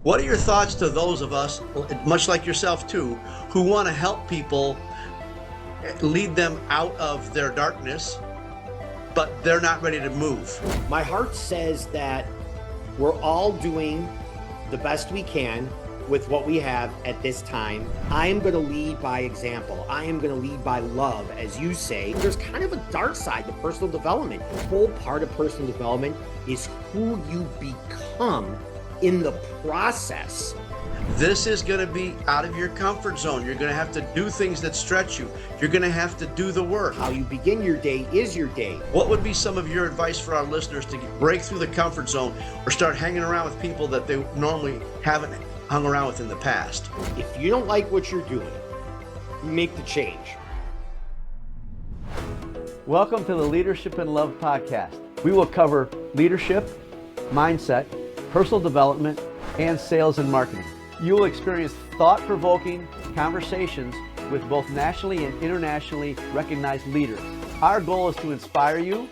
What are your thoughts to those of us, much like yourself too, who want to help people, lead them out of their darkness, but they're not ready to move? My heart says that we're all doing the best we can with what we have at this time. I am going to lead by example. I am going to lead by love, as you say. There's kind of a dark side to personal development. The whole part of personal development is who you become in the process. This is going to be out of your comfort zone. You're going to have to do things that stretch you. You're going to have to do the work. How you begin your day is your day. What would be some of your advice for our listeners to break through the comfort zone or start hanging around with people that they normally haven't hung around with in the past? If you don't like what you're doing, make the change. Welcome to the Leadership and Love podcast. We will cover leadership, mindset, personal development, and sales and marketing. You will experience thought-provoking conversations with both nationally and internationally recognized leaders. Our goal is to inspire you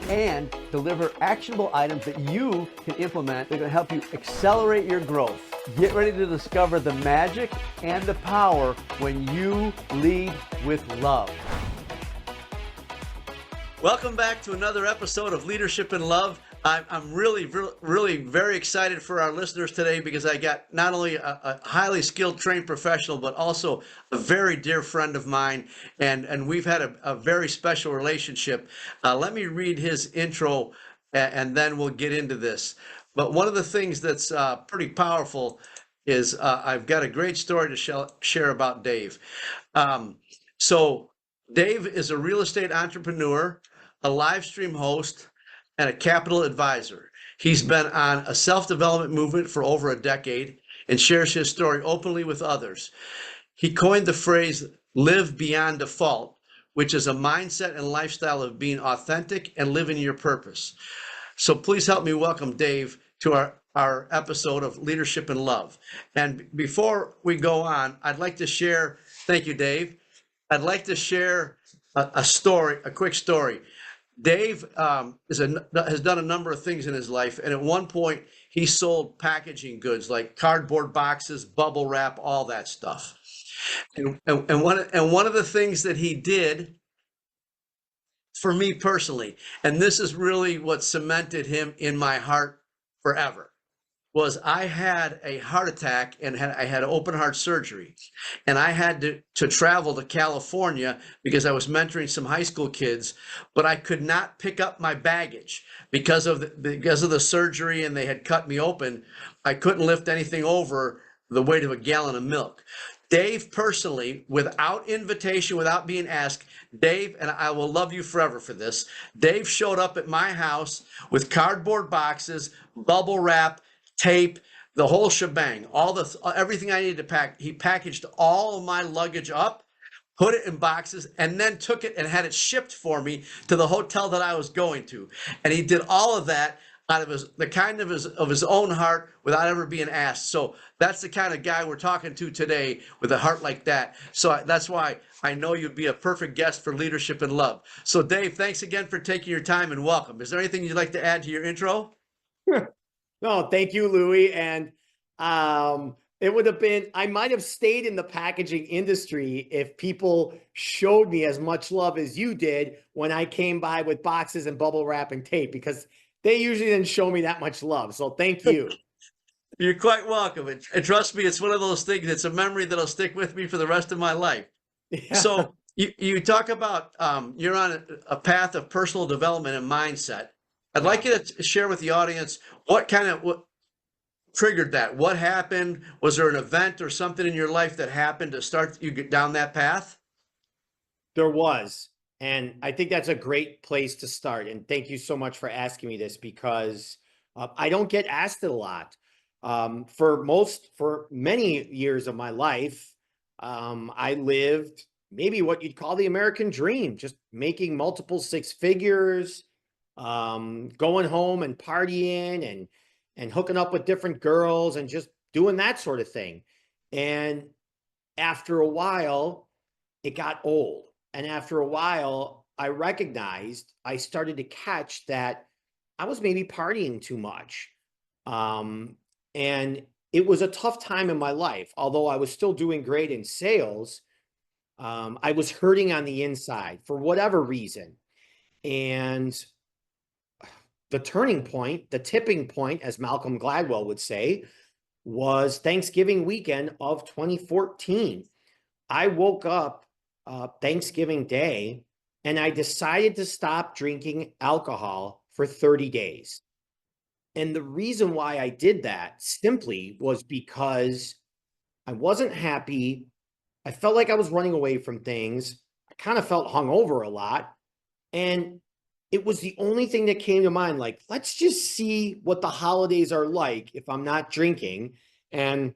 and deliver actionable items that you can implement that are going to help you accelerate your growth. Get ready to discover the magic and the power when you lead with love. Welcome back to another episode of Leadership and Love. I'm really very excited for our listeners today because I got not only a highly skilled, trained professional, but also a very dear friend of mine, and we've had a very special relationship. Let me read his intro, and then we'll get into this. But one of the things that's pretty powerful is I've got a great story to share about Dave. So Dave is a real estate entrepreneur, a live stream host, and a capital advisor. He's been on a self-development movement for over a decade and shares his story openly with others. He coined the phrase, live beyond default, which is a mindset and lifestyle of being authentic and living your purpose. So please help me welcome Dave to our episode of Leadership and Love. And before we go on, I'd like to share, thank you, Dave. I'd like to share a quick story. Dave has done a number of things in his life, and at one point he sold packaging goods like cardboard boxes, bubble wrap, all that stuff. And one of the things that he did for me personally, and this is really what cemented him in my heart forever, was I had a heart attack and I had open heart surgery, and I had to travel to California because I was mentoring some high school kids, but I could not pick up my baggage because of the surgery, and they had cut me open. I couldn't lift anything over the weight of a gallon of milk. Dave personally, without invitation, without being asked, Dave, and I will love you forever for this, Dave showed up at my house with cardboard boxes, bubble wrap, tape, the whole shebang, everything I needed to pack. He packaged all of my luggage up, put it in boxes, and then took it and had it shipped for me to the hotel that I was going to. And he did all of that out of the kind of his own heart without ever being asked. So that's the kind of guy we're talking to today with a heart like that. So that's why I know you'd be a perfect guest for Leadership and Love. So Dave, thanks again for taking your time and welcome. Is there anything you'd like to add to your intro? No, thank you, Louie. And it would have been, I might have stayed in the packaging industry if people showed me as much love as you did when I came by with boxes and bubble wrap and tape, because they usually didn't show me that much love. So thank you. You're quite welcome. And trust me, it's one of those things, it's a memory that'll stick with me for the rest of my life. Yeah. So you talk about you're on a path of personal development and mindset. I'd like you to share with the audience what triggered that. What happened? Was there an event or something in your life that happened to start you get down that path? There was. And I think that's a great place to start. And thank you so much for asking me this, because I don't get asked it a lot. For many years of my life, I lived maybe what you'd call the American dream, just making multiple six figures, going home and partying and hooking up with different girls and just doing that sort of thing. And after a while, it got old. And after a while, I started to catch that I was maybe partying too much. And it was a tough time in my life. Although I was still doing great in sales, I was hurting on the inside for whatever reason. And the turning point, the tipping point, as Malcolm Gladwell would say, was Thanksgiving weekend of 2014. I woke up Thanksgiving Day and I decided to stop drinking alcohol for 30 days. And the reason why I did that simply was because I wasn't happy. I felt like I was running away from things. I kind of felt hungover a lot. And it was the only thing that came to mind. Like, let's just see what the holidays are like if I'm not drinking. And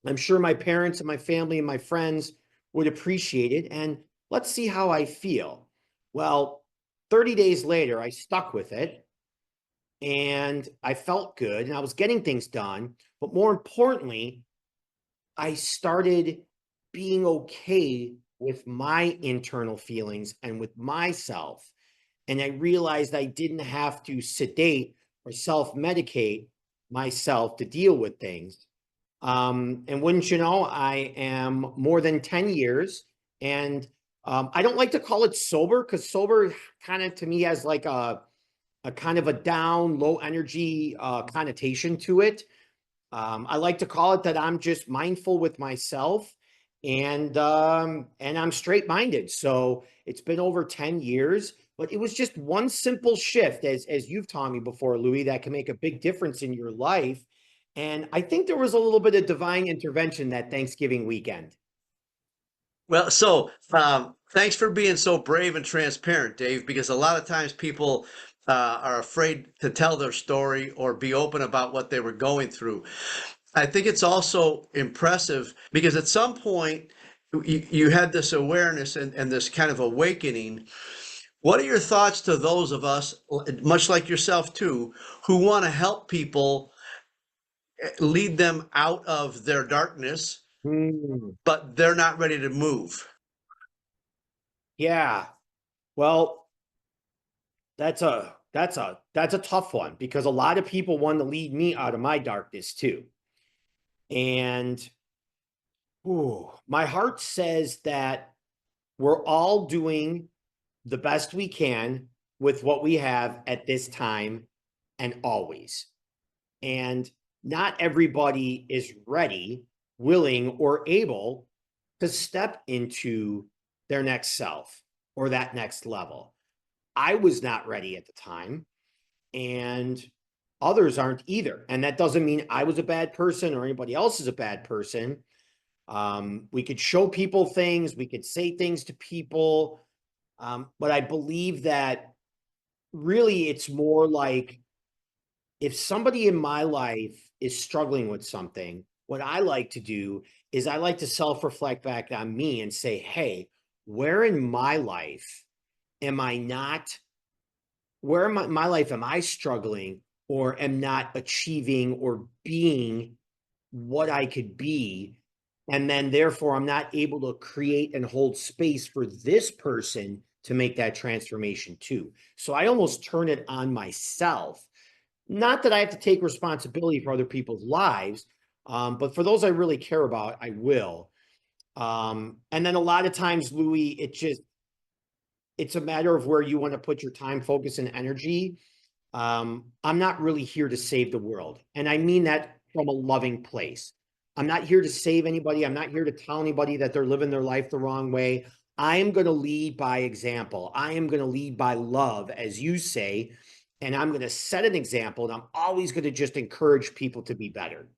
I'm sure my parents and my family and my friends would appreciate it. And let's see how I feel. Well, 30 days later, I stuck with it and I felt good and I was getting things done. But more importantly, I started being okay with my internal feelings and with myself. And I realized I didn't have to sedate or self-medicate myself to deal with things. And wouldn't you know, I am more than 10 years and I don't like to call it sober because sober kind of to me has like a kind of a down, low energy connotation to it. I like to call it that I'm just mindful with myself and I'm straight-minded. So it's been over 10 years, but it was just one simple shift, as you've taught me before, Louie, that can make a big difference in your life. And I think there was a little bit of divine intervention that Thanksgiving weekend. Well, so thanks for being so brave and transparent, Dave, because a lot of times people are afraid to tell their story or be open about what they were going through. I think it's also impressive because at some point you had this awareness and this kind of awakening. What are your thoughts to those of us, much like yourself too, who want to help people lead them out of their darkness, Hmm. but they're not ready to move? Yeah. Well, that's a tough one because a lot of people want to lead me out of my darkness too. And my heart says that we're all doing the best we can with what we have at this time and always. And not everybody is ready, willing, or able to step into their next self or that next level. I was not ready at the time, and others aren't either. And that doesn't mean I was a bad person or anybody else is a bad person. We could show people things, we could say things to people, but I believe that really it's more like if somebody in my life is struggling with something, what I like to do is I like to self-reflect back on me and say, hey, where in my life am I not, where in my life am I struggling or am not achieving or being what I could be? And then therefore I'm not able to create and hold space for this person to make that transformation too. So I almost turn it on myself. Not that I have to take responsibility for other people's lives, but for those I really care about, I will. And then a lot of times, Louie, it's a matter of where you want to put your time, focus, and energy. I'm not really here to save the world. And I mean that from a loving place. I'm not here to save anybody. I'm not here to tell anybody that they're living their life the wrong way. I am going to lead by example. I am going to lead by love, as you say, and I'm going to set an example, and I'm always going to just encourage people to be better.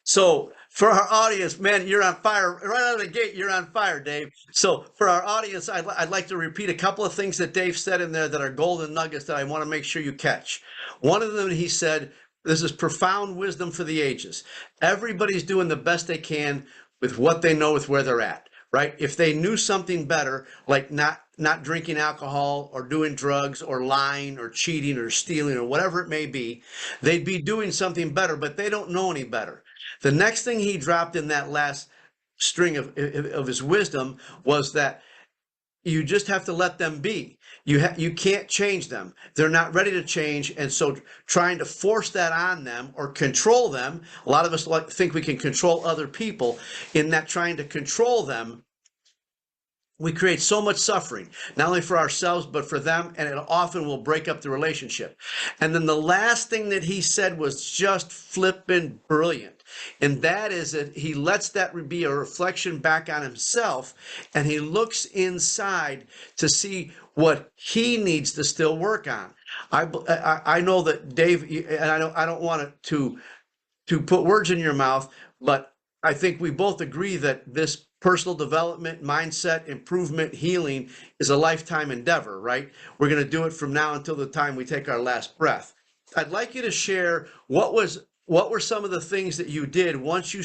So for our audience, man, you're on fire right out of the gate. You're on fire, Dave. So for our audience, I'd like to repeat a couple of things that Dave said in there that are golden nuggets that I want to make sure you catch. One of them, he said, this is profound wisdom for the ages. Everybody's doing the best they can with what they know with where they're at, right? If they knew something better, like not drinking alcohol or doing drugs or lying or cheating or stealing or whatever it may be, they'd be doing something better, but they don't know any better. The next thing he dropped in that last string of his wisdom was that you just have to let them be. You can't change them. They're not ready to change, and so trying to force that on them or control them. A lot of us think we can control other people. In that trying to control them, we create so much suffering, not only for ourselves, but for them, and it often will break up the relationship. And then the last thing that he said was just flippin' brilliant. And that is that he lets that be a reflection back on himself, and he looks inside to see what he needs to still work on. I know that Dave, and I don't want to put words in your mouth, but I think we both agree that this personal development, mindset, improvement, healing is a lifetime endeavor, right? We're going to do it from now until the time we take our last breath. I'd like you to share what were some of the things that you did once you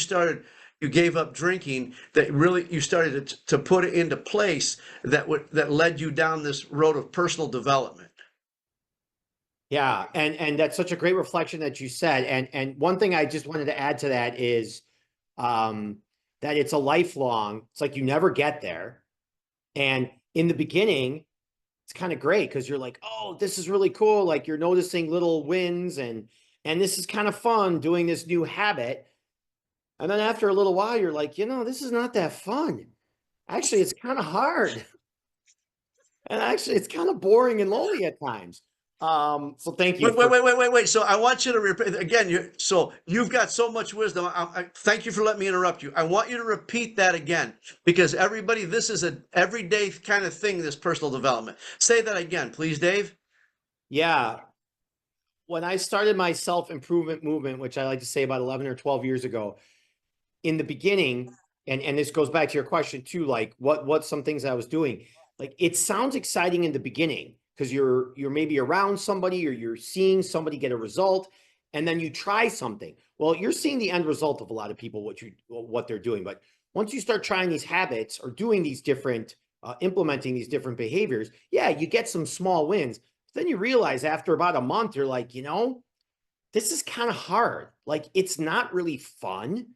gave up drinking, that really you started to put it into place that led you down this road of personal development. Yeah, and that's such a great reflection that you said. And one thing I just wanted to add to that is that it's a lifelong, it's like you never get there. And in the beginning, it's kind of great because you're like, oh, this is really cool. Like you're noticing little wins and this is kind of fun doing this new habit. And then after a little while, you're like, this is not that fun. Actually, it's kind of hard. And actually, it's kind of boring and lonely at times. So thank you. Wait. So I want you to repeat again. So you've got so much wisdom. Thank you for letting me interrupt you. I want you to repeat that again, because everybody, this is an everyday kind of thing, this personal development. Say that again, please, Dave. Yeah. When I started my self-improvement movement, which I like to say about 11 or 12 years ago, in the beginning, and this goes back to your question too, like what some things I was doing, like it sounds exciting in the beginning, because you're maybe around somebody or you're seeing somebody get a result, and then you try something. Well, you're seeing the end result of a lot of people, what they're doing. But once you start trying these habits or doing these different, implementing these different behaviors, yeah, you get some small wins. But then you realize after about a month, you're like, this is kind of hard. Like it's not really fun.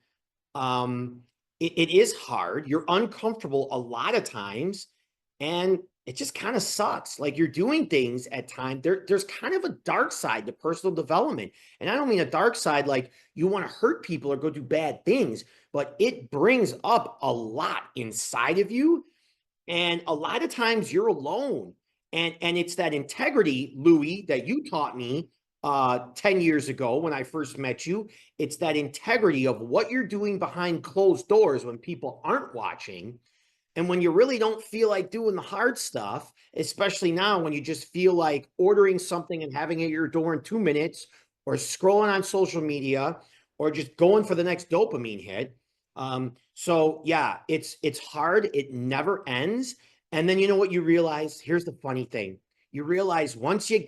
It is hard. You're uncomfortable a lot of times, and it just kind of sucks. Like you're doing things at times. There's kind of a dark side to personal development. And I don't mean a dark side like you want to hurt people or go do bad things, but it brings up a lot inside of you. And a lot of times you're alone. And it's that integrity, Louie, that you taught me 10 years ago when I first met you. It's that integrity of what you're doing behind closed doors when people aren't watching. And when you really don't feel like doing the hard stuff, especially now when you just feel like ordering something and having it at your door in 2 minutes, or scrolling on social media, or just going for the next dopamine hit. So yeah, it's hard. It never ends. And then you know what you realize? Here's the funny thing. You realize once you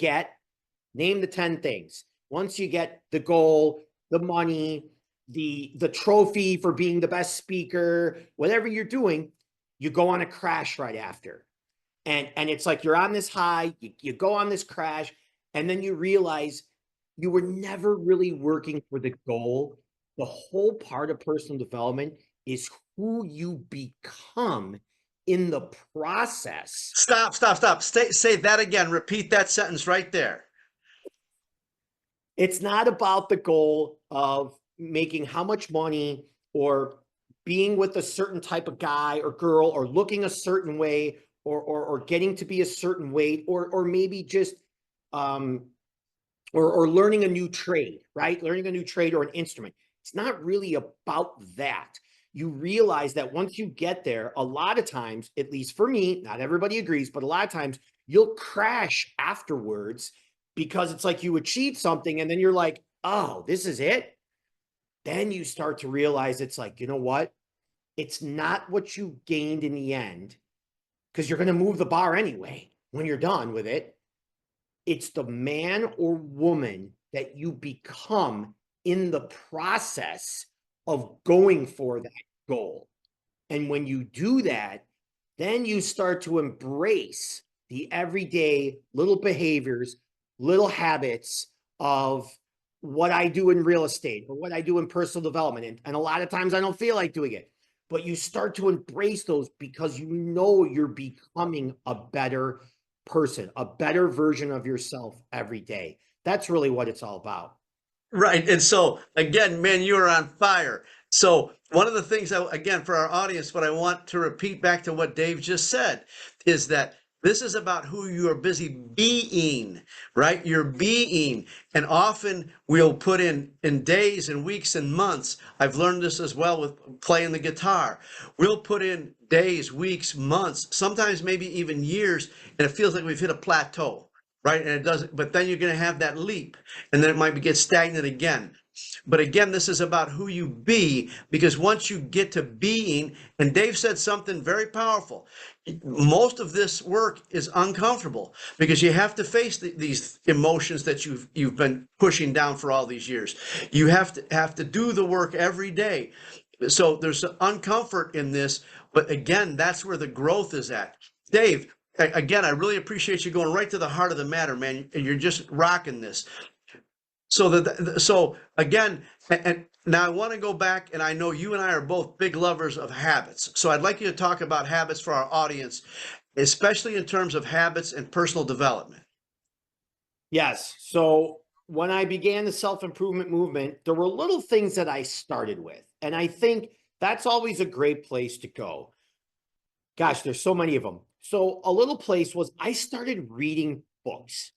name the 10 things. Once you get the goal, the money, the trophy for being the best speaker, whatever you're doing, you go on a crash right after. And it's like you're on this high, you go on this crash, and then you realize you were never really working for the goal. The whole part of personal development is who you become in the process. Stop. Say that again. Repeat that sentence right there. It's not about the goal of making how much money or being with a certain type of guy or girl or looking a certain way or getting to be a certain weight or maybe just or learning a new trade, right? Learning a new trade or an instrument. It's not really about that. You realize that once you get there, a lot of times, at least for me, not everybody agrees, but a lot of times you'll crash afterwards because it's like you achieved something and then you're like, oh, this is it. Then you start to realize it's like, you know what? It's not what you gained in the end, because you're going to move the bar anyway when you're done with it. It's the man or woman that you become in the process of going for that goal. And when you do that, then you start to embrace the everyday little behaviors, little habits of what I do in real estate or what I do in personal development. And a lot of times I don't feel like doing it. but you start to embrace those because you know you're becoming a better person, a better version of yourself every day. That's really what it's all about. Right. And so, again, man, you are on fire. So, one of the things, again, for our audience, what I want to repeat back to what Dave just said is that this is about who you are busy being, right? You're being. And often we'll put in days and weeks and months. I've learned this as well with playing the guitar. We'll put in days, weeks, months, sometimes maybe even years, and it feels like we've hit a plateau, right? And it doesn't, but then you're going to have that leap, and then it might get stagnant again. But again, this is about who you be, because once you get to being, and Dave said something very powerful, most of this work is uncomfortable because you have to face these emotions that you've been pushing down for all these years. You have to do the work every day. So there's uncomfort in this, but again, that's where the growth is at. Dave, again, I really appreciate you going right to the heart of the matter, man. You're just rocking this. So again, and now I want to go back, and I know you and I are both big lovers of habits. So I'd like you to talk about habits for our audience, especially in terms of habits and personal development. Yes. So when I began the self-improvement movement, there were little things that I started with. And I think that's always a great place to go. Gosh, there's so many of them. So a little place was I started reading books,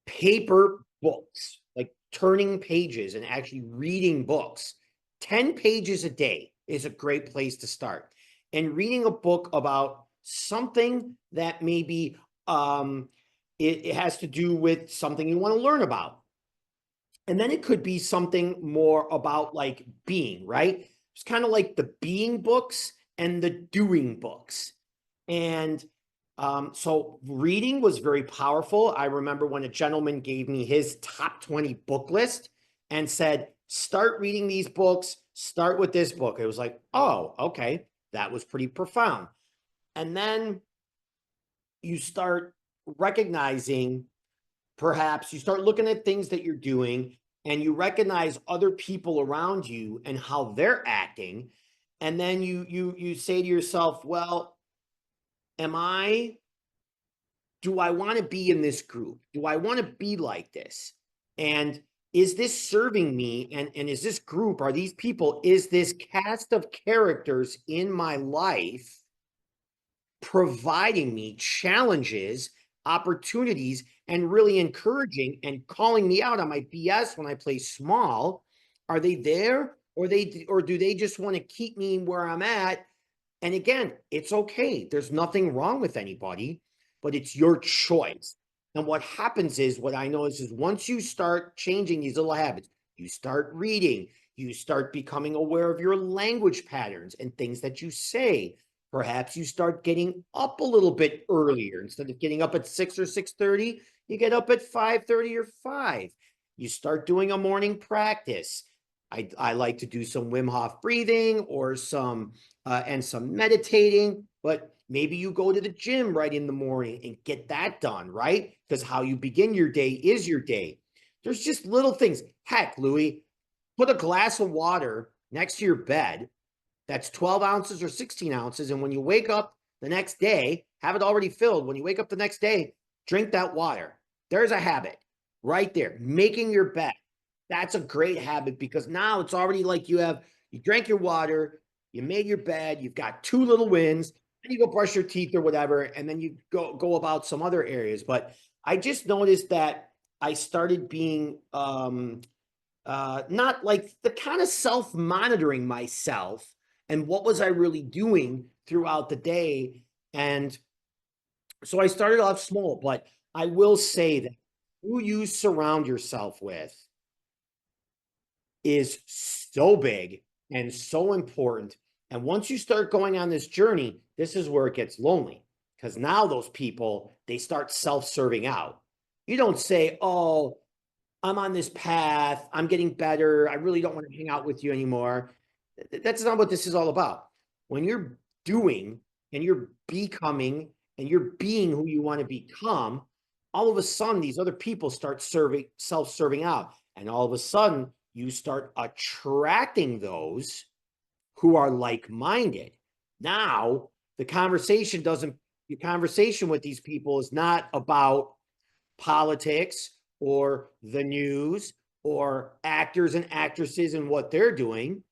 paper books, like turning pages and actually reading books. 10 pages a day is a great place to start. And reading a book about something that maybe it has to do with something you want to learn about. And then it could be something more about like being, right? It's kind of like the being books and the doing books. And so reading was very powerful. I remember when a gentleman gave me his top 20 book list and said, start reading these books, start with this book. It was like, oh, okay, that was pretty profound. And then you start recognizing, perhaps you start looking at things that you're doing and you recognize other people around you and how they're acting. And then you say to yourself, well, do I want to be in this group? Do I want to be like this? And is this serving me? And is this group, are these people, is this cast of characters in my life providing me challenges, opportunities, and really encouraging and calling me out on my BS when I play small? Are they there, or do they just want to keep me where I'm at? And again, it's okay. There's nothing wrong with anybody, but it's your choice. And what happens is, what I know is once you start changing these little habits, you start reading, you start becoming aware of your language patterns and things that you say. Perhaps you start getting up a little bit earlier. Instead of getting up at 6 or 6:30, you get up at 5:30 or 5. You start doing a morning practice. I like to do some Wim Hof breathing or some meditating, but maybe you go to the gym right in the morning and get that done, right? Because how you begin your day is your day. There's just little things. Heck, Louie, put a glass of water next to your bed. That's 12 ounces or 16 ounces. And when you wake up the next day, have it already filled. When you wake up the next day, drink that water. There's a habit right there. Making your bed. That's a great habit, because now it's already like you drank your water, you made your bed, you've got 2 little wins, then you go brush your teeth or whatever, and then you go about some other areas. But I just noticed that I started being not like the kind of self-monitoring myself and what was I really doing throughout the day. And so I started off small, but I will say that who you surround yourself with is so big and so important. And once you start going on this journey, this is where it gets lonely, because now those people, they start self-serving out. You don't say, oh, I'm on this path, I'm getting better, I really don't want to hang out with you anymore. That's not what this is all about. When you're doing and you're becoming and you're being who you want to become, all of a sudden these other people start self-serving out. And all of a sudden you start attracting those who are like-minded. Now, the conversation with these people is not about politics or the news or actors and actresses and what they're doing.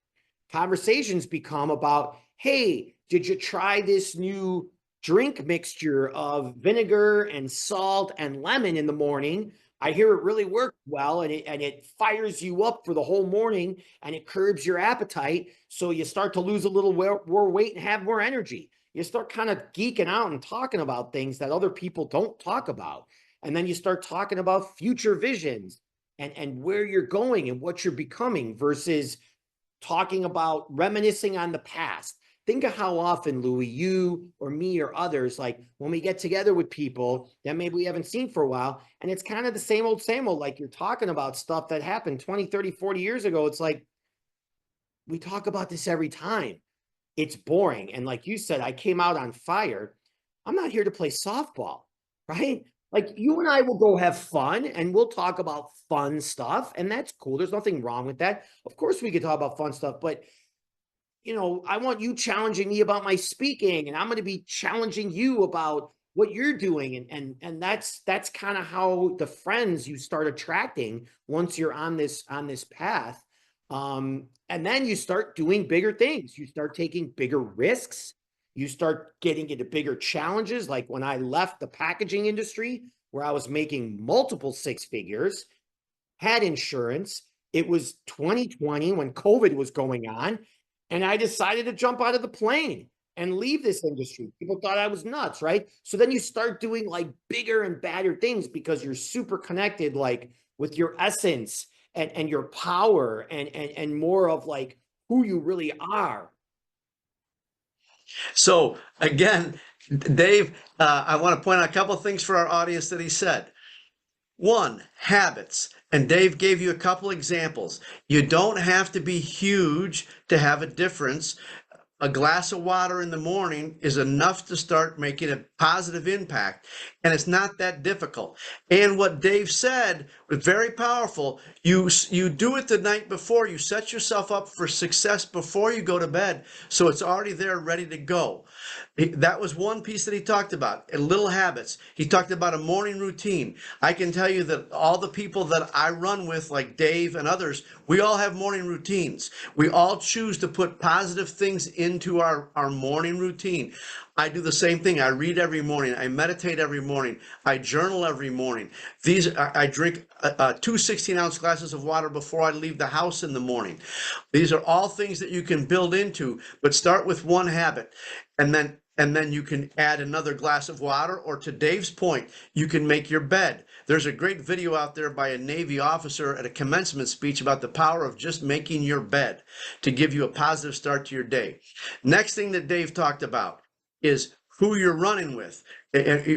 Conversations become about, hey, did you try this new drink mixture of vinegar and salt and lemon in the morning? I hear it really works well, and it fires you up for the whole morning, and it curbs your appetite. So you start to lose a little more weight and have more energy. You start kind of geeking out and talking about things that other people don't talk about. And then you start talking about future visions and where you're going and what you're becoming versus talking about reminiscing on the past. Think of how often, Louie, you or me or others, like when we get together with people that maybe we haven't seen for a while, and it's kind of the same old, like you're talking about stuff that happened 20, 30, 40 years ago. It's like, we talk about this every time. It's boring. And like you said, I came out on fire. I'm not here to play softball, right? Like you and I will go have fun and we'll talk about fun stuff, and that's cool. There's nothing wrong with that. Of course we could talk about fun stuff, but I want you challenging me about my speaking, and I'm going to be challenging you about what you're doing. And that's kind of how the friends you start attracting once you're on this path. And then you start doing bigger things. You start taking bigger risks. You start getting into bigger challenges. Like when I left the packaging industry, where I was making multiple six figures, had insurance. It was 2020 when COVID was going on. And I decided to jump out of the plane and leave this industry. People thought I was nuts, right? So then you start doing like bigger and badder things because you're super connected, like with your essence and your power and more of like who you really are. So again, Dave, I want to point out a couple of things for our audience that he said. One, habits. And Dave gave you a couple examples. You don't have to be huge to have a difference. A glass of water in the morning is enough to start making a positive impact, and it's not that difficult. And what Dave said was very powerful. You do it the night before. You set yourself up for success before you go to bed, so it's already there ready to go. That was one piece that he talked about, little habits. He talked about a morning routine. I can tell you that all the people that I run with, like Dave and others, we all have morning routines. We all choose to put positive things into our morning routine. I do the same thing. I read every morning. I meditate every morning. I journal every morning. I drink 2 16-ounce glasses of water before I leave the house in the morning. These are all things that you can build into, but start with one habit, and then you can add another glass of water, or to Dave's point, you can make your bed. There's a great video out there by a Navy officer at a commencement speech about the power of just making your bed to give you a positive start to your day. Next thing that Dave talked about is who you're running with.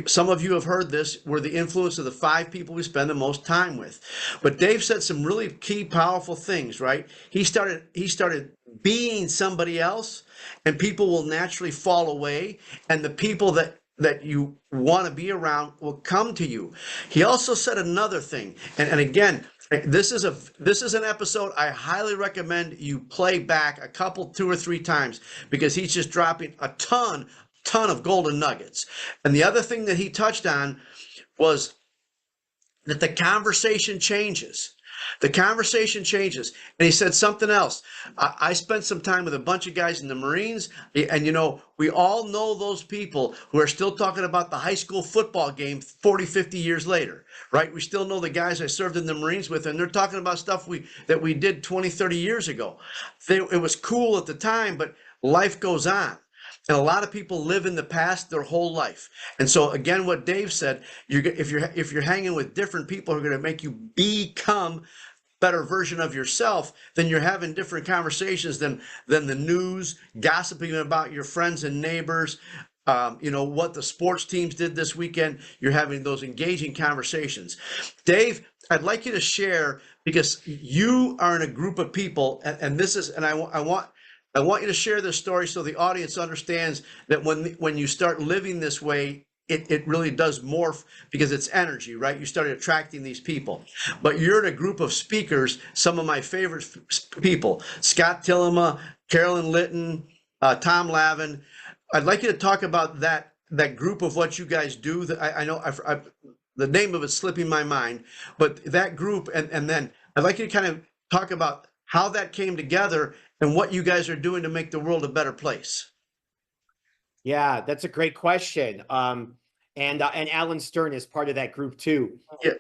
Some of you have heard this. We're the influence of the 5 people we spend the most time with. But Dave said some really key, powerful things, right? He started being somebody else, and people will naturally fall away, and the people that you want to be around will come to you. He also said another thing, and again, this is an episode I highly recommend you play back 2 or 3 times, because he's just dropping a ton of golden nuggets. And the other thing that he touched on was that the conversation changes. The conversation changes. And he said something else. I spent some time with a bunch of guys in the Marines, and we all know those people who are still talking about the high school football game 40, 50 years later, right? We still know the guys I served in the Marines with, and they're talking about stuff that we did 20, 30 years ago. It was cool at the time, but life goes on. And a lot of people live in the past their whole life. And so again, what Dave said, if you're hanging with different people who are going to make you become better version of yourself, then you're having different conversations than the news, gossiping about your friends and neighbors, what the sports teams did this weekend. You're having those engaging conversations. Dave, I'd like you to share, because you are in a group of people, and I want you to share this story so the audience understands that when you start living this way, it really does morph, because it's energy, right? You start attracting these people. But you're in a group of speakers, some of my favorite people, Scott Tillema, Carolyn Litton, Tom Lavin. I'd like you to talk about that group of what you guys do. I know the name of it's slipping my mind, but that group, and then I'd like you to kind of talk about how that came together and what you guys are doing to make the world a better place. Yeah, that's a great question. And Alan Stern is part of that group too. Yeah.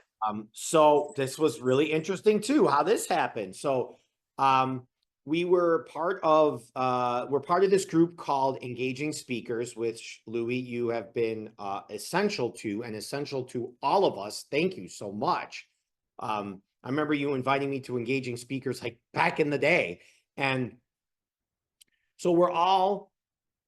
So this was really interesting too, how this happened. So we're part of this group called Engaging Speakers, which Louie, you have been essential to all of us. Thank you so much. I remember you inviting me to Engaging Speakers like back in the day. And so we're all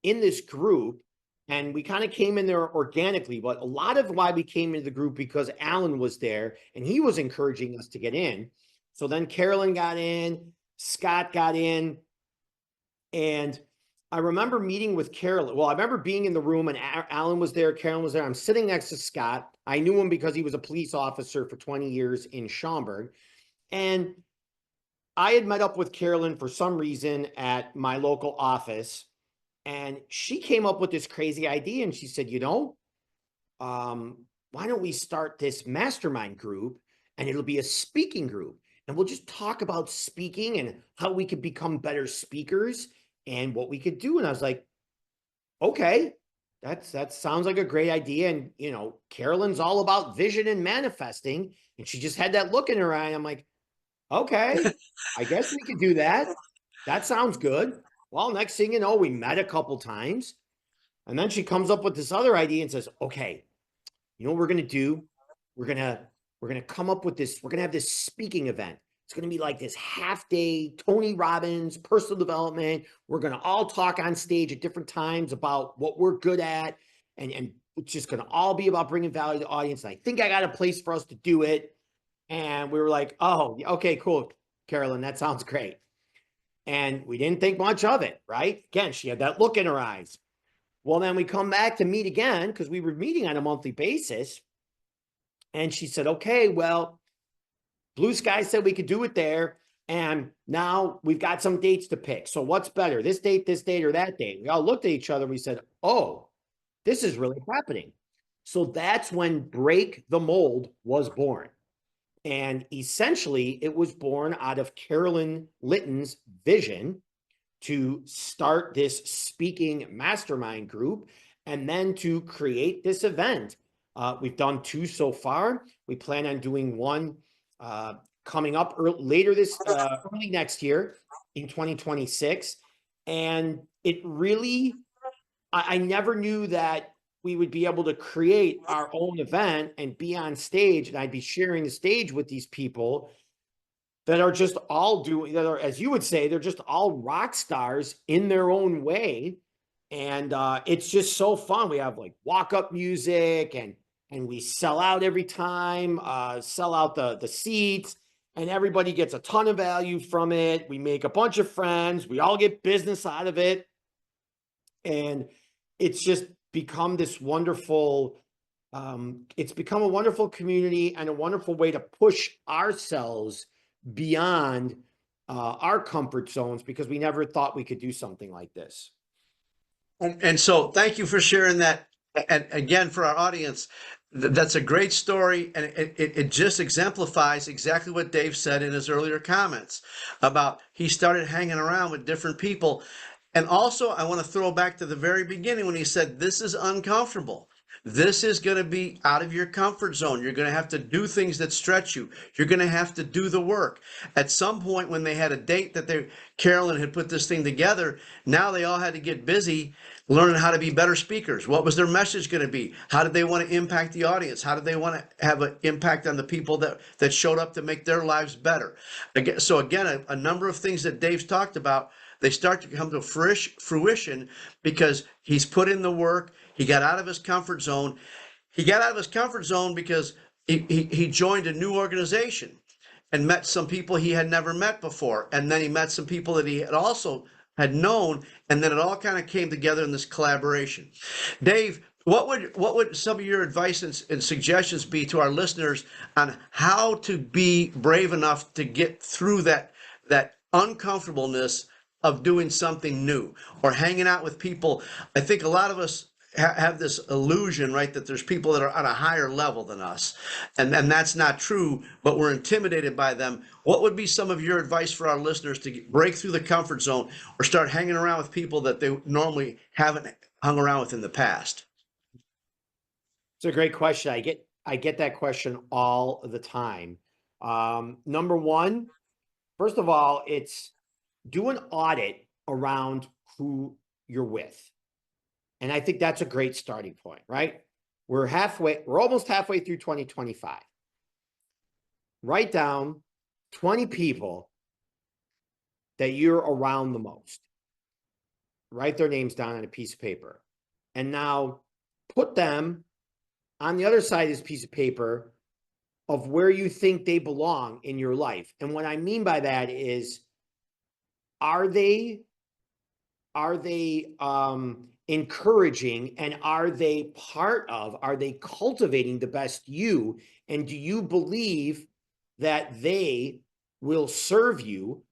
in this group, and we kind of came in there organically, but a lot of why we came into the group because Alan was there and he was encouraging us to get in. So then Carolyn got in, Scott got in, and I remember meeting with Carolyn. Well, I remember being in the room and Alan was there, Carolyn was there. I'm sitting next to Scott. I knew him because he was a police officer for 20 years in Schaumburg. And I had met up with Carolyn for some reason at my local office. And she came up with this crazy idea and she said, why don't we start this mastermind group and it'll be a speaking group and we'll just talk about speaking and how we could become better speakers and what we could do. And I was like, okay, that sounds like a great idea. And, Carolyn's all about vision and manifesting. And she just had that look in her eye. I'm like, okay, I guess we could do that. That sounds good. Well, next thing you know, we met a couple times and then she comes up with this other idea and says, okay, you know what we're going to do? We're going to come up with this. We're going to have this speaking event. It's going to be like this half day, Tony Robbins, personal development. We're going to all talk on stage at different times about what we're good at. And it's just going to all be about bringing value to the audience. And I think I got a place for us to do it. And we were like, oh, okay, cool, Carolyn, that sounds great. And we didn't think much of it, right? Again, she had that look in her eyes. Well, then we come back to meet again because we were meeting on a monthly basis. And she said, okay, well, Blue Sky said we could do it there. And now we've got some dates to pick. So what's better, this date, or that date? We all looked at each other and we said, oh, this is really happening. So that's when Break the Mold was born. And essentially, it was born out of Carolyn Litton's vision to start this speaking mastermind group and then to create this event. We've done 2 so far. We plan on doing one coming up early next year in 2026. And it really, I never knew that we would be able to create our own event and be on stage, and I'd be sharing the stage with these people that are just all as you would say, they're just all rock stars in their own way. And it's just so fun. We have like walk-up music and we sell out every time, sell out the seats, and everybody gets a ton of value from it. We make a bunch of friends. We all get business out of it. And it's just become this wonderful, it's become a wonderful community and a wonderful way to push ourselves beyond our comfort zones because we never thought we could do something like this. And so thank you for sharing that. And again, for our audience, that's a great story. And it just exemplifies exactly what Dave said in his earlier comments about he started hanging around with different people. And also, I want to throw back to the very beginning when he said, this is uncomfortable. This is going to be out of your comfort zone. You're going to have to do things that stretch you. You're going to have to do the work. At some point when they had a date that Carolyn had put this thing together, now they all had to get busy learning how to be better speakers. What was their message going to be? How did they want to impact the audience? How did they want to have an impact on the people that showed up to make their lives better? So again, a number of things that Dave's talked about, they start to come to fruition because he's put in the work. He got out of his comfort zone. He got out of his comfort zone because he joined a new organization and met some people he had never met before. And then he met some people that he had known, and then it all kind of came together in this collaboration. Dave, what would some of your advice and suggestions be to our listeners on how to be brave enough to get through that uncomfortableness of doing something new or hanging out with people. I think a lot of us have this illusion, right, that there's people that are on a higher level than us, and that's not true, but we're intimidated by them. What would be some of your advice for our listeners to break through the comfort zone or start hanging around with people that they normally haven't hung around with in the past? It's a great question. I get that question all the time. Number one, first of all, it's do an audit around who you're with. And I think that's a great starting point, right? We're almost halfway through 2025. Write down 20 people that you're around the most. Write their names down on a piece of paper. And now put them on the other side of this piece of paper of where you think they belong in your life. And what I mean by that is, are they encouraging, and are they cultivating the best you? And do you believe that they will serve you?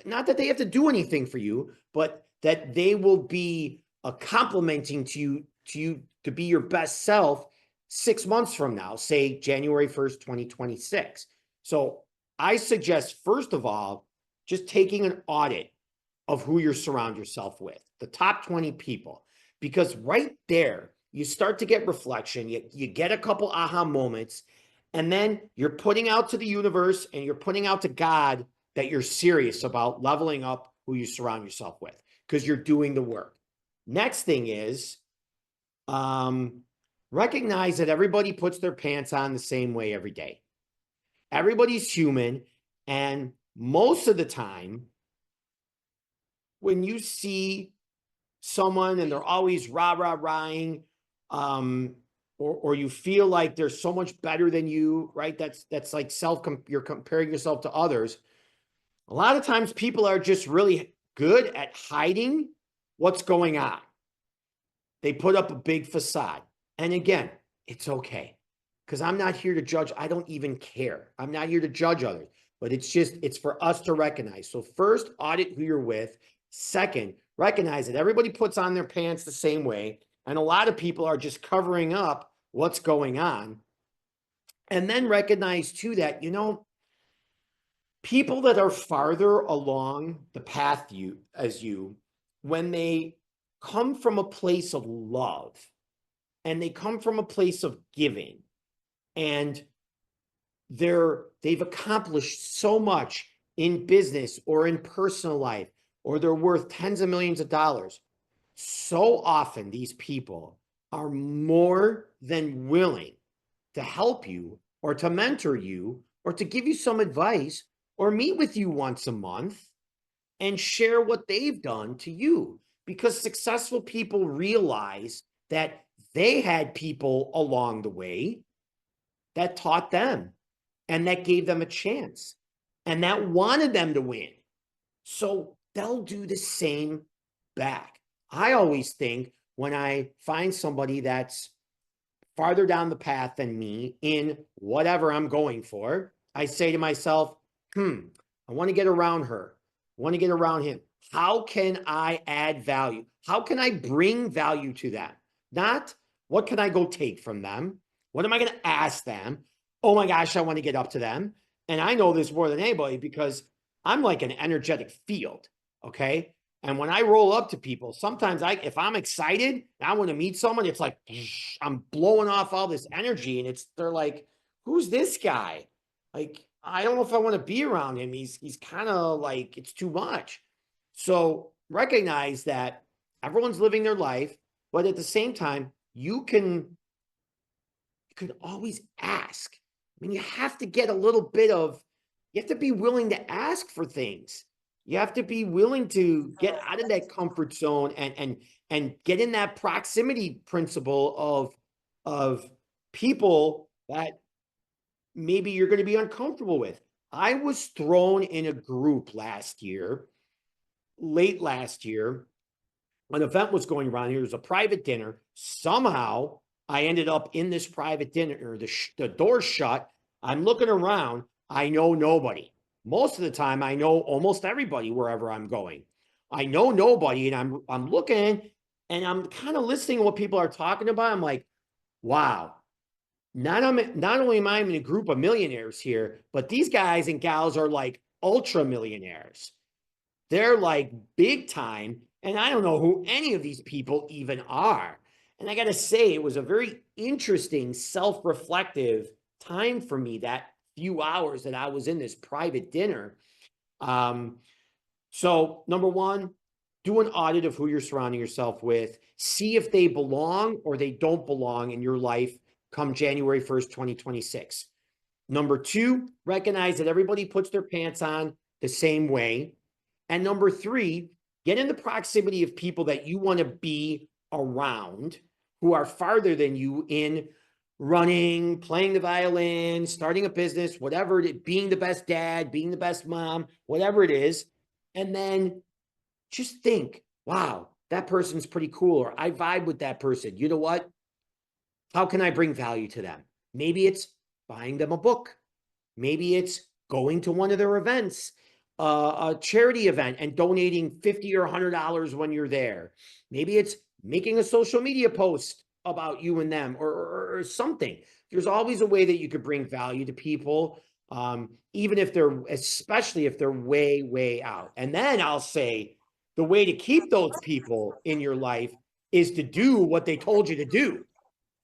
Not that they have to do anything for you, but that they will be complimenting to you to be your best self 6 months from now, say January 1st, 2026. So I suggest, first of all, just taking an audit of who you surround yourself with, the top 20 people, because right there, you start to get reflection, you get a couple aha moments, and then you're putting out to the universe and you're putting out to God that you're serious about leveling up who you surround yourself with, because you're doing the work. Next thing is, recognize that everybody puts their pants on the same way every day. Everybody's human. And most of the time, when you see someone and they're always rah-rah-rahing, or you feel like they're so much better than you, right? That's like you're comparing yourself to others. A lot of times people are just really good at hiding what's going on. They put up a big facade. And again, it's okay, because I'm not here to judge. I don't even care. I'm not here to judge others, but it's for us to recognize. So first, audit who you're with. Second, recognize that everybody puts on their pants the same way. And a lot of people are just covering up what's going on. And then recognize too that, people that are farther along the path as you, when they come from a place of love, and they come from a place of giving, and they've accomplished so much in business or in personal life, or they're worth tens of millions of dollars. So often these people are more than willing to help you or to mentor you or to give you some advice or meet with you once a month and share what they've done to you, because successful people realize that they had people along the way that taught them and that gave them a chance and that wanted them to win. So they'll do the same back. I always think when I find somebody that's farther down the path than me in whatever I'm going for, I say to myself, I want to get around her. I want to get around him. How can I add value? How can I bring value to them? Not what can I go take from them? What am I going to ask them? Oh my gosh, I want to get up to them. And I know this more than anybody because I'm like an energetic field, okay? And when I roll up to people, sometimes if I'm excited and I want to meet someone, it's like I'm blowing off all this energy, and they're like, who's this guy? Like, I don't know if I want to be around him. He's kind of like, it's too much. So recognize that everyone's living their life, but at the same time, you can always ask. I mean, you have to get a little bit you have to be willing to ask for things. You have to be willing to get out of that comfort zone and get in that proximity principle of people that maybe you're going to be uncomfortable with. I was thrown in a group late last year. An event was going around here. It was a private dinner. Somehow I ended up in this private dinner. The door's shut. I'm looking around. I know nobody. Most of the time, I know almost everybody wherever I'm going. I know nobody, and I'm looking and I'm kind of listening to what people are talking about. I'm like, wow, not only am I in a group of millionaires here, but these guys and gals are like ultra millionaires. They're like big time. And I don't know who any of these people even are. And I got to say, it was a very interesting, self-reflective time for me, that few hours that I was in this private dinner. So number one, do an audit of who you're surrounding yourself with. See if they belong or they don't belong in your life come January 1st, 2026. Number two, recognize that everybody puts their pants on the same way. And number three, get in the proximity of people that you want to be around who are farther than you in running, playing the violin, starting a business, whatever it is, being the best dad, being the best mom, whatever it is. And then just think, wow, that person's pretty cool, or I vibe with that person. You know what? How can I bring value to them? Maybe it's buying them a book. Maybe it's going to one of their events, a charity event, and donating $50 or $100 when you're there. Maybe it's making a social media post about you and them, or something. There's always a way that you could bring value to people, even if especially if they're way, way out. And then I'll say the way to keep those people in your life is to do what they told you to do.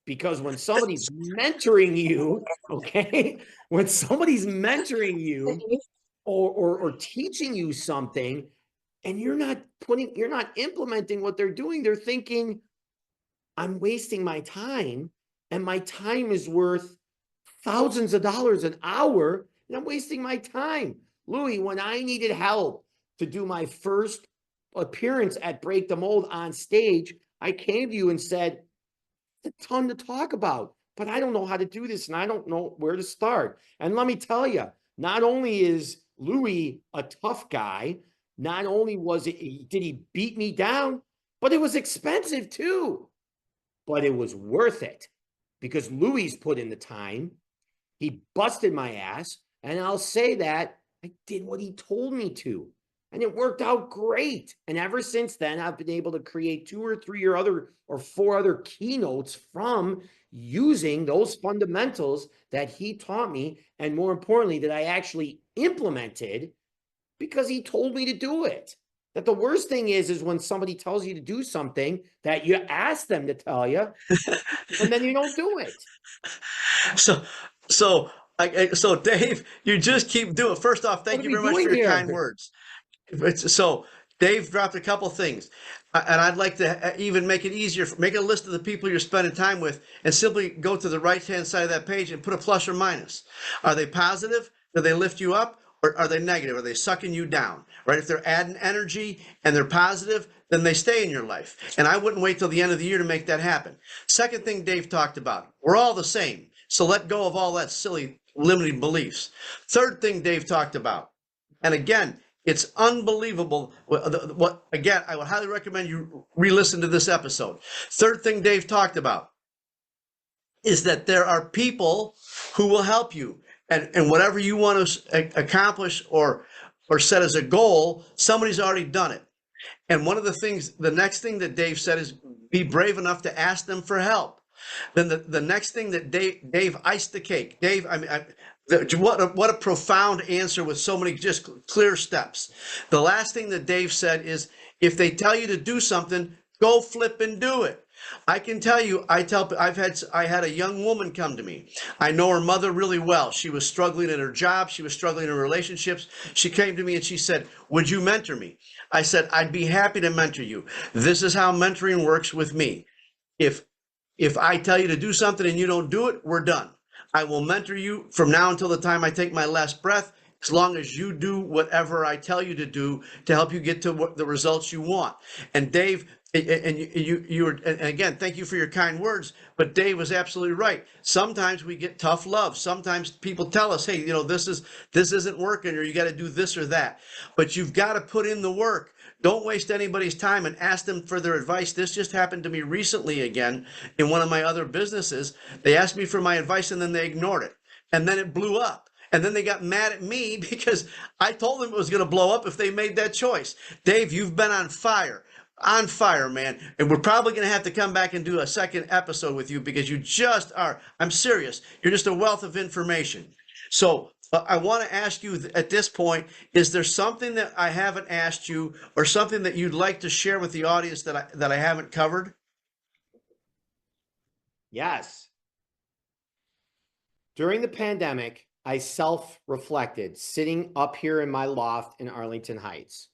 Because when somebody's mentoring you, okay, when somebody's mentoring you or teaching you something, and you're not implementing what they're doing, they're thinking, I'm wasting my time, and my time is worth thousands of dollars an hour, and I'm wasting my time. Louie, when I needed help to do my first appearance at Break the Mold on stage, I came to you and said, a ton to talk about, but I don't know how to do this, and I don't know where to start. And let me tell you, not only is Louie a tough guy, not only did he beat me down, but it was expensive too. But it was worth it because Louie's put in the time. He busted my ass, and I'll say that I did what he told me to. And it worked out great. And ever since then, I've been able to create 2 or 3 or 4 other keynotes from using those fundamentals that he taught me. And more importantly, that I actually implemented because he told me to do it. That the worst thing is when somebody tells you to do something that you ask them to tell you, and then you don't do it. So Dave, you just keep doing. First off, thank you very much for your kind words. So Dave dropped a couple things, and I'd like to even make it easier. Make a list of the people you're spending time with, and simply go to the right-hand side of that page and put a plus or minus. Are they positive? Do they lift you up? Or are they negative? Are they sucking you down? Right? If they're adding energy and they're positive, then they stay in your life. And I wouldn't wait till the end of the year to make that happen. Second thing Dave talked about, we're all the same. So let go of all that silly limiting beliefs. Third thing Dave talked about, and again, it's unbelievable. Again, I would highly recommend you re-listen to this episode. Third thing Dave talked about is that there are people who will help you. And whatever you want to accomplish or set as a goal, somebody's already done it. And one of the next thing that Dave said is be brave enough to ask them for help. Then the next thing that Dave iced the cake. Dave, what a profound answer with so many just clear steps. The last thing that Dave said is if they tell you to do something, go flip and do it. I can tell you, I had a young woman come to me. I know her mother really well. She was struggling in her job. She was struggling in relationships. She came to me and she said, would you mentor me? I said, I'd be happy to mentor you. This is how mentoring works with me. If I tell you to do something and you don't do it, we're done. I will mentor you from now until the time I take my last breath, as long as you do whatever I tell you to do to help you get to the results you want. And Dave, and again, thank you for your kind words, but Dave was absolutely right. Sometimes we get tough love. Sometimes people tell us, hey, this isn't working, or you got to do this or that. But you've got to put in the work. Don't waste anybody's time and ask them for their advice. This just happened to me recently again in one of my other businesses. They asked me for my advice and then they ignored it. And then it blew up. And then they got mad at me because I told them it was going to blow up if they made that choice. Dave, you've been on fire. On fire, man. And we're probably going to have to come back and do a second episode with you because you just are. I'm serious. You're just a wealth of information. So I want to ask you at this point, is there something that I haven't asked you or something that you'd like to share with the audience that I haven't covered? Yes. During the pandemic, I self-reflected sitting up here in my loft in Arlington Heights.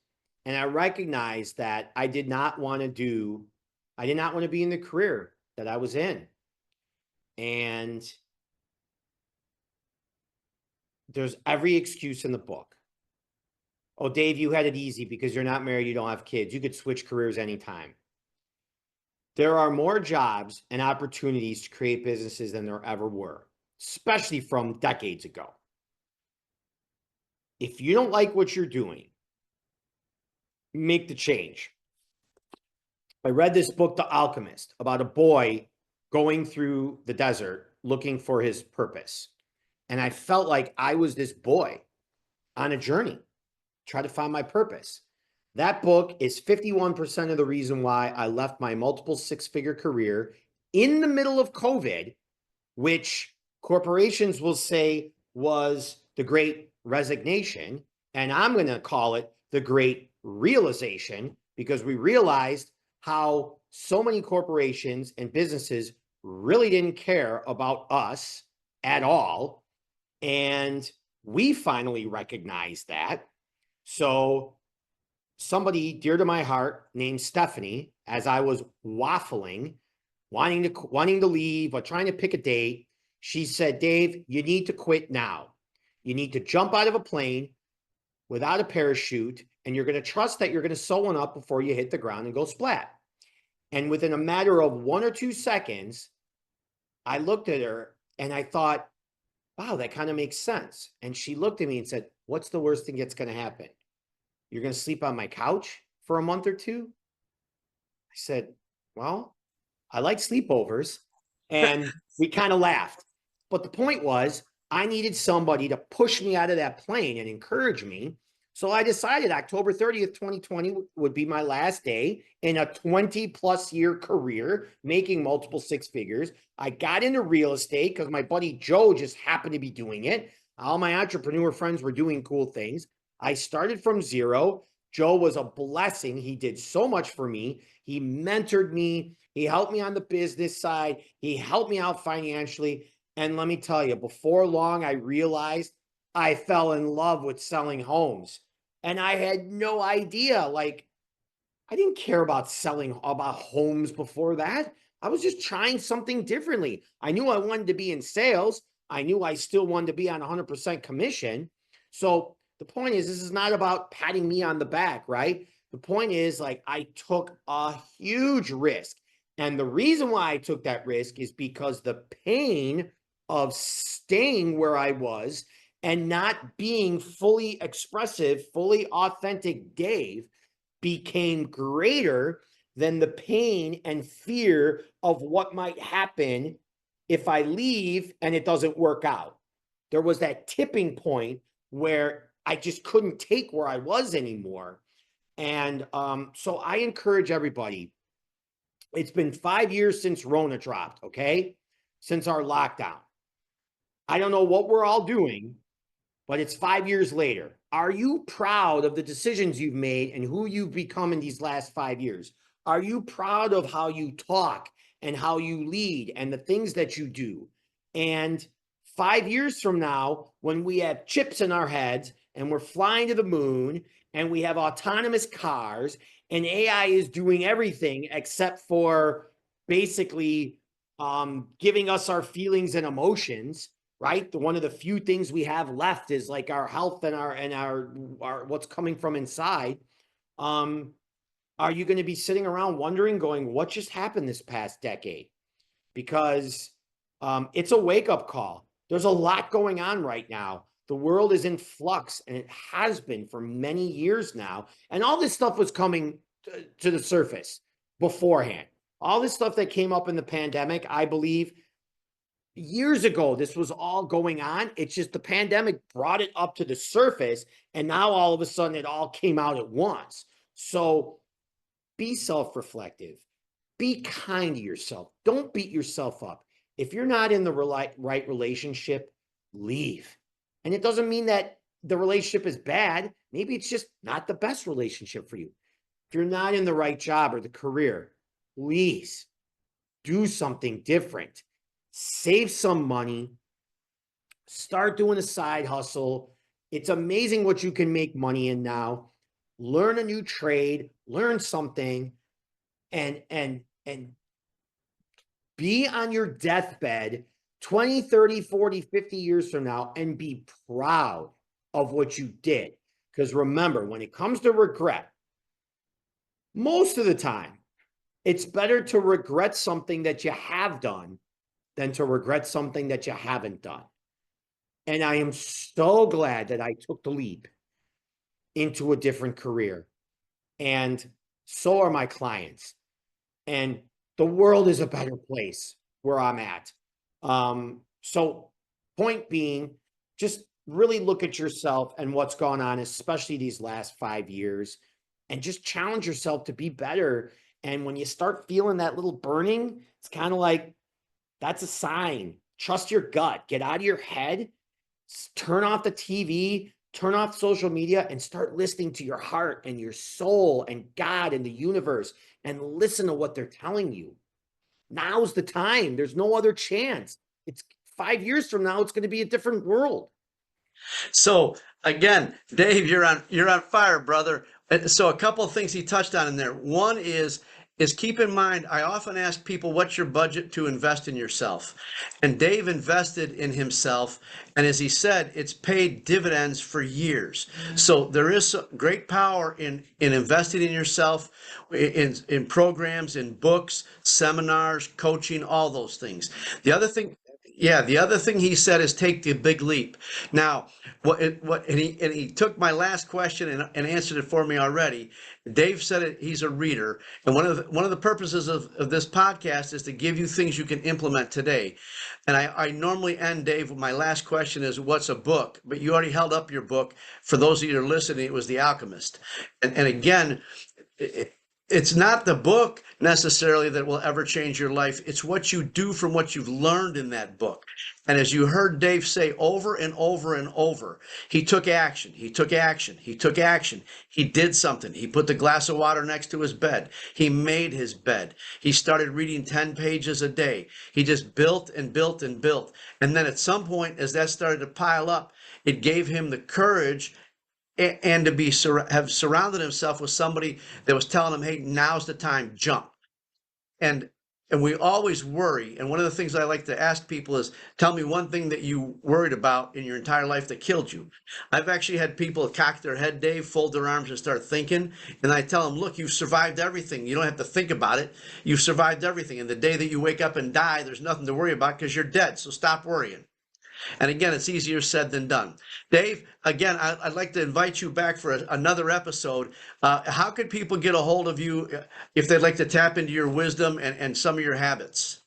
And I recognized that I did not want to be in the career that I was in. And there's every excuse in the book. Oh, Dave, you had it easy because you're not married, you don't have kids. You could switch careers anytime. There are more jobs and opportunities to create businesses than there ever were, especially from decades ago. If you don't like what you're doing, make the change. I read this book, The Alchemist, about a boy going through the desert looking for his purpose. And I felt like I was this boy on a journey, try to find my purpose. That book is 51% of the reason why I left my multiple six-figure career in the middle of COVID, which corporations will say was the great resignation. And I'm going to call it the great realization, because we realized how so many corporations and businesses really didn't care about us at all. And we finally recognized that. So somebody dear to my heart named Stephanie, as I was waffling, wanting to leave or trying to pick a date, she said, Dave, you need to quit now. You need to jump out of a plane without a parachute, and you're going to trust that you're going to sew one up before you hit the ground and go splat. And within a matter of 1 or 2 seconds, I looked at her and I thought, wow, that kind of makes sense. And she looked at me and said, what's the worst thing that's going to happen? You're going to sleep on my couch for a month or two? I said, well, I like sleepovers. And we kind of laughed. But the point was, I needed somebody to push me out of that plane and encourage me. So I decided October 30th, 2020 would be my last day in a 20+ year career, making multiple six figures. I got into real estate because my buddy Joe just happened to be doing it. All my entrepreneur friends were doing cool things. I started from zero. Joe was a blessing. He did so much for me. He mentored me. He helped me on the business side. He helped me out financially. And let me tell you, before long, I realized I fell in love with selling homes. And I had no idea. Like, I didn't care about selling about homes before that. I was just trying something differently. I knew I wanted to be in sales. I knew I still wanted to be on 100% commission. So the point is, this is not about patting me on the back, right? The point is, like, I took a huge risk. And the reason why I took that risk is because the pain of staying where I was and not being fully expressive, fully authentic Dave became greater than the pain and fear of what might happen if I leave and it doesn't work out. There was that tipping point where I just couldn't take where I was anymore. And so I encourage everybody. It's been 5 years since Rona dropped, okay? Since our lockdown. I don't know what we're all doing, but it's 5 years later. Are you proud of the decisions you've made and who you've become in these last 5 years? Are you proud of how you talk and how you lead and the things that you do? And 5 years from now, when we have chips in our heads and we're flying to the moon and we have autonomous cars and AI is doing everything except for basically giving us our feelings and emotions, right? One of the few things we have left is like our health and our what's coming from inside. Are you going to be sitting around wondering, going, what just happened this past decade? Because it's a wake-up call. There's a lot going on right now. The world is in flux, and it has been for many years now. And all this stuff was coming to the surface beforehand. All this stuff that came up in the pandemic, I believe, years ago, this was all going on. It's just the pandemic brought it up to the surface. And now all of a sudden it all came out at once. So be self-reflective. Be kind to yourself. Don't beat yourself up. If you're not in the right relationship, leave. And it doesn't mean that the relationship is bad. Maybe it's just not the best relationship for you. If you're not in the right job or the career, please do something different. Save some money. Start doing a side hustle. It's amazing what you can make money in now. Learn a new trade, learn something, and be on your deathbed 20, 30, 40, 50 years from now and be proud of what you did. Because remember, when it comes to regret, most of the time, it's better to regret something that you have done than to regret something that you haven't done. And I am so glad that I took the leap into a different career. And so are my clients. And the world is a better place where I'm at. So point being, just really look at yourself and what's gone on, especially these last 5 years, and just challenge yourself to be better. And when you start feeling that little burning, it's kind of like, that's a sign. Trust your gut. Get out of your head. Turn off the TV. Turn off social media and start listening to your heart and your soul and God and the universe and listen to what they're telling you. Now's the time. There's no other chance. It's 5 years from now, it's going to be a different world. So again, Dave, you're on fire, brother. So a couple of things he touched on in there. One is keep in mind, I often ask people, what's your budget to invest in yourself? And Dave invested in himself. And as he said, it's paid dividends for years. So there is great power in investing in yourself, in programs, in books, seminars, coaching, all those things. The other thing he said is take the big leap. Now, he took my last question and answered it for me already. Dave said it, he's a reader, and one of the purposes of this podcast is to give you things you can implement today. And I normally end, Dave, with my last question is, what's a book? But you already held up your book. For those of you that are listening, it was The Alchemist. And again, it's not the book necessarily that will ever change your life. It's what you do from what you've learned in that book. And as you heard Dave say over and over and over, he took action. He took action. He took action. He did something. He put the glass of water next to his bed. He made his bed. He started reading 10 pages a day. He just built and built and built. And then at some point, as that started to pile up, it gave him the courage and to have surrounded himself with somebody that was telling him, hey, now's the time, jump. And we always worry. And one of the things I like to ask people is, tell me one thing that you worried about in your entire life that killed you. I've actually had people cock their head, Dave, fold their arms and start thinking. And I tell them, look, you've survived everything. You don't have to think about it. You've survived everything. And the day that you wake up and die, there's nothing to worry about because you're dead. So stop worrying. And again, it's easier said than done. Dave, again, I'd like to invite you back for another episode. How could people get a hold of you if they'd like to tap into your wisdom and some of your habits?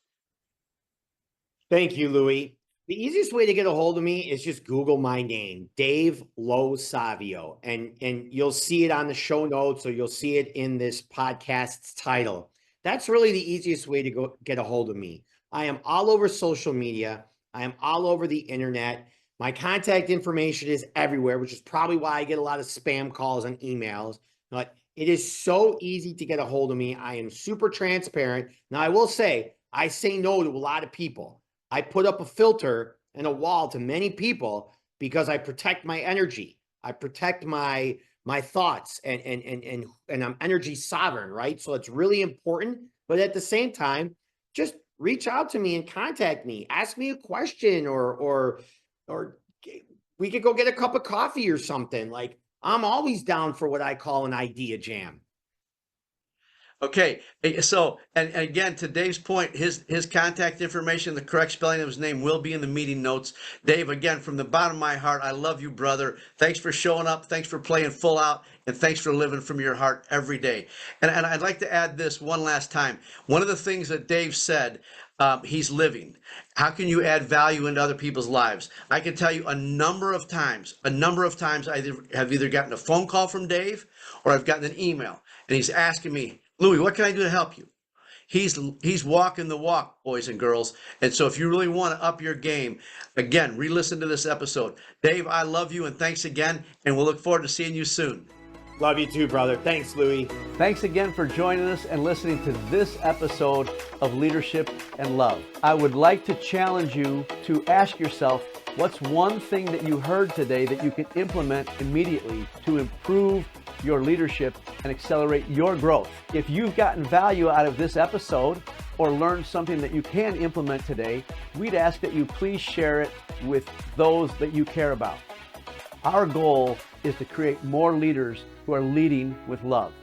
Thank you, Louie. The easiest way to get a hold of me is just Google my name, Dave LoSavio, and you'll see it on the show notes, or you'll see it in this podcast's title. That's really the easiest way to go get a hold of me. I am all over social media. I am all over the internet. My contact information is everywhere, which is probably why I get a lot of spam calls and emails. But it is so easy to get a hold of me. I am super transparent. Now, I will say, I say no to a lot of people. I put up a filter and a wall to many people because I protect my energy. I protect my thoughts, and I'm energy sovereign, right? So it's really important. But at the same time, just reach out to me and contact me. Ask me a question, or we could go get a cup of coffee or something. Like, I'm always down for what I call an idea jam. Okay, so, and again, to Dave's point, his contact information, the correct spelling of his name will be in the meeting notes. Dave, again, from the bottom of my heart, I love you, brother. Thanks for showing up. Thanks for playing full out. And thanks for living from your heart every day. And I'd like to add this one last time. One of the things that Dave said, he's living? How can you add value into other people's lives? I can tell you a number of times I have either gotten a phone call from Dave or I've gotten an email, and he's asking me, Louie, what can I do to help you? He's walking the walk, boys and girls. And so if you really want to up your game, again, re-listen to this episode. Dave, I love you, and thanks again, and we'll look forward to seeing you soon. Love you too, brother. Thanks, Louie. Thanks again for joining us and listening to this episode of Leadership and Love. I would like to challenge you to ask yourself, what's one thing that you heard today that you can implement immediately to improve your leadership and accelerate your growth? If you've gotten value out of this episode or learned something that you can implement today, we'd ask that you please share it with those that you care about. Our goal is to create more leaders who are leading with love.